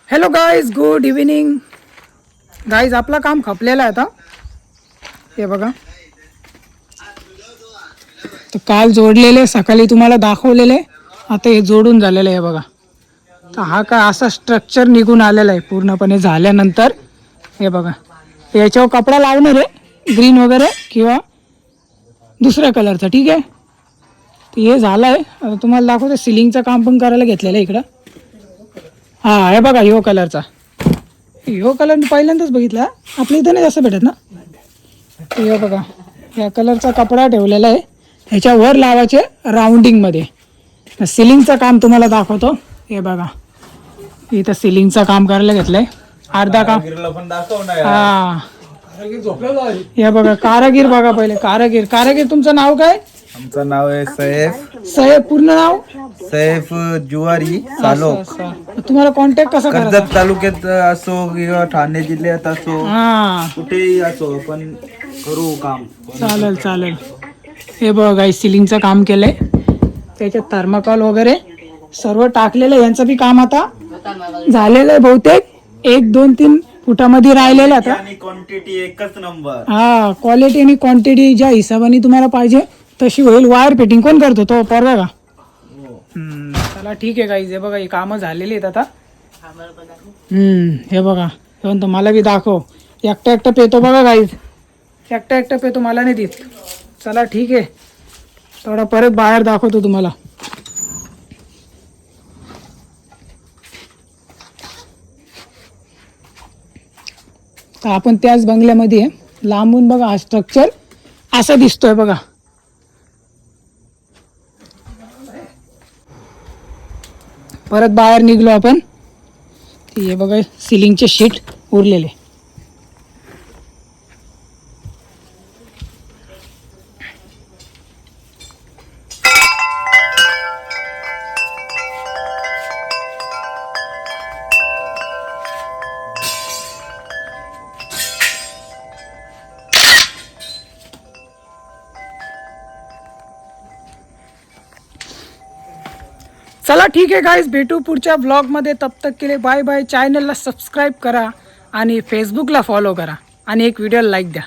Hello guys, good evening guys. आपलं काम खपलेलं आहे आता. हे बघा, तर काल जोडलेले, सकाळी तुम्हाला दाखवलेले, आता हे जोडून झालेलं आहे बघा. तर हा काय असा स्ट्रक्चर निघून आलेला आहे पूर्णपणे झाल्यानंतर. हे बघा, याच्यावर कपडा लावणार आहे, ग्रीन वगैरे किंवा दुसऱ्या कलरचा. ठीक आहे, तर हे झालं आहे. आता तुम्हाला दाखवतो, सिलिंगचं काम पण करायला घेतलेलं आहे इकडं. हां, हे बघा, ह्यो कलरचा. ह्यो कलर मी पहिल्यांदाच बघितला, आपल्या इथं नाही जास्त भेटत ना. हे बघा, या कलरचा कपडा ठेवलेला आहे, ह्याच्यावर लावायचे राऊंडिंगमध्ये. सिलिंगचं काम तुम्हाला दाखवतो. हे बघा, इथं सिलिंगचं काम करायला घेतलंय, अर्धा काम. हां, हे बघा, कारागीर बघा. पहिले कारागीर तुमचं नाव काय? आमचं नाव आहे सैफ. साहेब, पूर्ण नाव? सैफ जुवारी सालोक. असं. तुम्हाला कॉन्टॅक्ट कसा करायचा? कर्जत तालुक्यात असो किंवा ठाणे जिल्ह्यात असो, हां, कुठेही असो, पण करू काम. चालेल. हे बघा, सिलिंगचं काम केलंय, त्याच्यात थर्माकॉल वगैरे सर्व टाकलेलं आहे. यांचं बी काम आता झालेलं आहे बहुतेक. 1, 2, 3 फुटामध्ये राहिलेलं आता. आणि क्वांटिटी एकच नंबर. हा, क्वालिटी आणि क्वांटिटी ज्या हिशोबाने तुम्हाला पाहिजे तशी होईल. वायर फिटिंग कोण करतो? तो पोरगा का? चला ठीक आहे गाईज. हे बघा, ही कामं झालेली आहेत आता. हे बघा, हे म्हणतो मला बी दाखव. एकटा पेतो बघा गाईज, एकटा पेतो, मला नाही देत. चला ठीक आहे, थोडा परत बाहेर दाखवतो तुम्हाला. तर आपण त्याच बंगल्यामध्ये आहे. लांबून बघा, हा स्ट्रक्चर असा दिसतोय बघा. परत बाहेर निघलो आपण. हे बघा, सिलिंगचे शीट उरलेले. चला ठीक आहे गाईज, भेटू पुढच्या ब्लॉगमध्ये. तब तक के लिए बाय बाय. चॅनलला सबस्क्राईब करा आणि फेसबुकला फॉलो करा आणि एक व्हिडिओला लाईक द्या.